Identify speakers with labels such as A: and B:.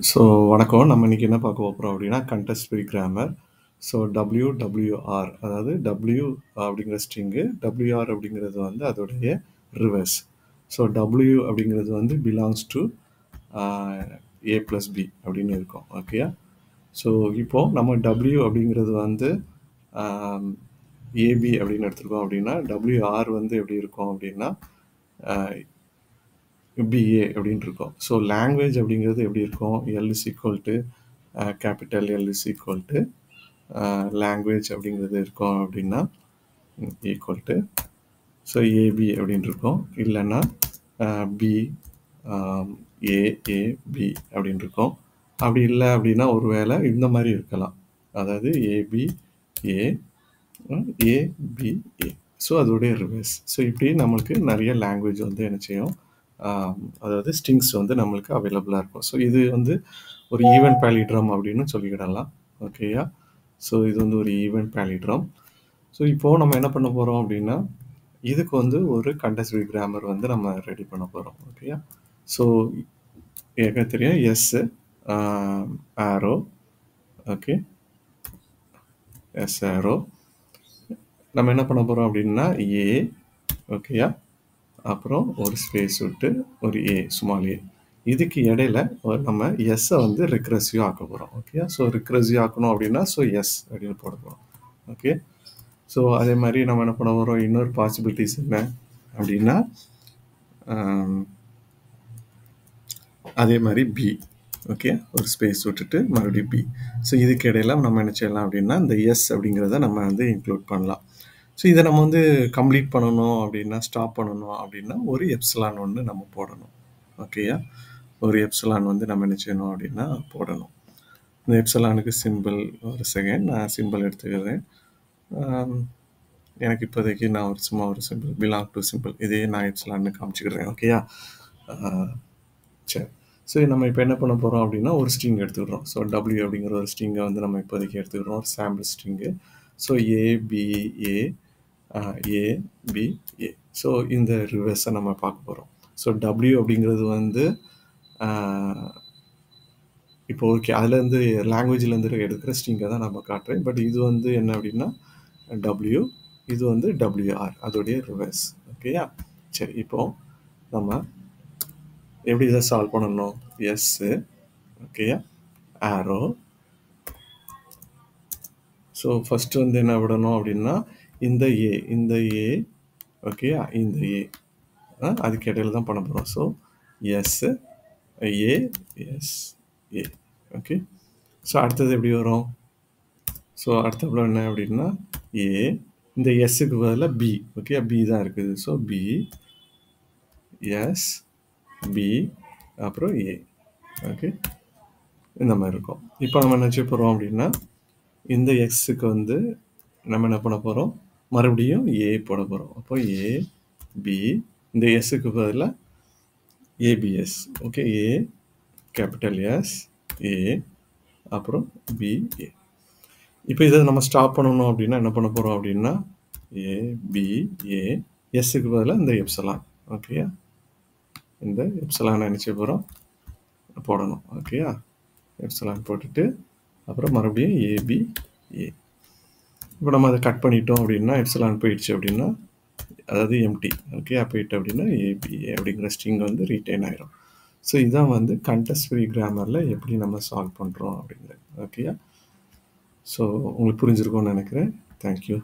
A: So வணக்கம். நம்ம இன்னைக்கு என்ன பார்க்க போறோம் அப்படின்னா, contest free grammar. So WWR அதாவது W அப்படிங்கிற ஸ்ட்ரிங்கு, WR அப்படிங்கிறது வந்து அதோடைய ரிவர்ஸ். ஸோ W அப்படிங்கிறது வந்து பிலாங்ஸ் டு A + B அப்படின்னு இருக்கும். ஓகேயா? ஸோ இப்போ நம்ம W அப்படிங்கிறது வந்து AB அப்படின்னு எடுத்துருக்கோம் அப்படின்னா, WR வந்து எப்படி இருக்கும் அப்படின்னா BA அப்படின்னு இருக்கும். ஸோ லாங்குவேஜ் அப்படிங்கிறது எப்படி இருக்கும்? L is equal to capital L is equal to language அப்படிங்கிறது இருக்கும் அப்படின்னா ஈக்குவல் டு ஸோ ஏபி அப்படின்னு இருக்கும். இல்லைன்னா பி ஏஏபி அப்படின்னு இருக்கும். அப்படி இல்லை அப்படின்னா ஒரு வேளை இந்த மாதிரி இருக்கலாம். அதாவது ஏபி ஏ ஏபிஏ. ஸோ அதோடைய ரிவர்ஸ். ஸோ இப்படி நம்மளுக்கு நிறைய லாங்குவேஜ் வந்து என்ன செய்யும், அதாவது ஸ்ட்ரிங்ஸ் வந்து நம்மளுக்கு அவைலபிளாக இருக்கும். ஸோ இது வந்து ஒரு ஈவென்ட் பேலிட்ரம் அப்படின்னு சொல்லிக்கிடலாம். ஓகேயா? ஸோ இது வந்து ஒரு ஈவென்ட் பேலிட்ரம். ஸோ இப்போது நம்ம என்ன பண்ண போகிறோம் அப்படின்னா, இதுக்கு வந்து ஒரு கண்டெஸ்ட் ஃப்ரீ கிராமர் வந்து நம்ம ரெடி பண்ண போகிறோம். ஓகேயா? ஸோ எனக்கு தெரியும் எஸ் ஆரோ. ஓகே, எஸ் ஆரோ. நம்ம என்ன பண்ண போகிறோம் அப்படின்னா ஏ. ஓகேயா? அப்புறம் ஒரு ஸ்பேஸ் விட்டு ஒரு ஏ, ஸ்மால் ஏ. இதுக்கு இடையில நம்ம எஸ்ஸை வந்து ரிக்ரெசிவ் ஆக்க போகிறோம். ஓகே, ஸோ ரிக்ரெசிவ் ஆக்கணும் அப்படின்னா ஸோ எஸ் அப்படின்னு போட போகிறோம். ஓகே, ஸோ அதே மாதிரி நம்ம என்ன பண்ண போகிறோம், இன்னொரு பாசிபிலிட்டிஸ் என்ன அப்படின்னா அதே மாதிரி பி. ஓகே, ஒரு ஸ்பேஸ் விட்டுட்டு மறுபடியும் பி. ஸோ இதுக்கு இடையில நம்ம என்ன செய்யலாம் அப்படின்னா இந்த எஸ் அப்படிங்கிறத நம்ம வந்து இன்க்ளூட் பண்ணலாம். ஸோ இதை நம்ம வந்து கம்ப்ளீட் பண்ணணும் அப்படின்னா, ஸ்டாப் பண்ணணும் அப்படின்னா ஒரு எப்சிலான் ஒன்று நம்ம போடணும். ஓகேயா? ஒரு எப்சிலான் வந்து நம்ம என்ன செய்யணும் அப்படின்னா போடணும். இந்த எப்சிலானுக்கு சிம்பிள், ஒரு செகண்ட் நான் சிம்பிள் எடுத்துக்கிறேன். எனக்கு இப்போதைக்கு நான் ஒரு சும்மா ஒரு சிம்பிள், பிலாங் டு சிம்பிள், இதே நான் எப்சிலான்னு காமிச்சிக்கிறேன். ஓகேயா? சரி. ஸோ நம்ம இப்போ என்ன பண்ண போகிறோம் அப்படின்னா ஒரு ஸ்ட்ரிங் எடுத்துக்கிறோம். ஸோ W அப்படிங்கிற ஒரு ஸ்ட்ரிங்கை வந்து நம்ம இப்போதைக்கு எடுத்துக்கிறோம், ஒரு sample string. So ABA ABA. So இந்த ரிவர்ஸை நம்ம பார்க்க போகிறோம். ஸோ W அப்படிங்கிறது வந்து இப்போ ஓகே, அதுலேருந்து லாங்குவேஜ்லேருந்து எடுக்கிற ஸ்ட்ரிங்கை தான் நம்ம காட்டுறேன். பட் இது வந்து என்ன அப்படின்னா W, இது வந்து WR, அதோடைய ரிவர்ஸ். ஓகேயா? சரி, இப்போ நம்ம எப்படி இதை சால்வ் பண்ணணும்? எஸ்ஸு, ஓகேயா, ஆரோ. ஸோ ஃபஸ்ட்டு வந்து என்ன விடணும் அப்படின்னா இந்த ஏ, ஓகேயா, இந்த ஏ அதுக்கு இடையில தான் பண்ண போகிறோம். So S A S A. Okay, so அடுத்தது எப்படி வரும்? ஸோ அடுத்தப்போ என்ன அப்படின்னா ஏ, இந்த எஸ்ஸுக்கு பதிலாக பி. ஓகே, பி தான் இருக்குது. ஸோ பி எஸ் பி அப்புறம் ஏ. ஓகே, இந்த மாதிரி இருக்கும். இப்போ நம்ம என்ன செய்ய போகிறோம் அப்படின்னா இந்த எக்ஸுக்கு வந்து நம்ம என்ன பண்ண போகிறோம், மறுபடியும் ஏ போட போகிறோம். அப்போ ஏ பி, இந்த எஸ்ஸுக்கு பதிலாக ABS. Okay, A capital S A அப்புறம் பி ஏ. இப்போ இதை நம்ம ஸ்டாப் பண்ணணும் அப்படின்னா என்ன பண்ண போகிறோம் அப்படின்னா ஏ பி ஏ, எஸ்ஸுக்கு பதிலாக இந்த எப்சலான். ஓகேயா? இந்த எப்சலான் என்ன செய்ய போகிறோம், போடணும். ஓகேயா? எப்சலான் போட்டுட்டு அப்புறம் மறுபடியும் ஏபி ஏ. இப்போ நம்ம அதை கட் பண்ணிட்டோம் அப்படின்னா எப்சலான் போயிடுச்சு அப்படின்னா, அதாவது எம்டி. ஓகே, போயிட்டு அப்படின்னா ஏபிஏ அப்படிங்கிற ஸ்ட்ரிங் வந்து ரீட்டைன் ஆயிரும். ஸோ இதுதான் வந்து கண்டெஸ்ட் ஃப்ரீ கிராமரில் எப்படி நம்ம சால்வ் பண்ணுறோம் அப்படிங்கிறது. ஓகேயா? ஸோ உங்களுக்கு புரிஞ்சிருக்கும்னு நினைக்கிறேன். தேங்க்யூ.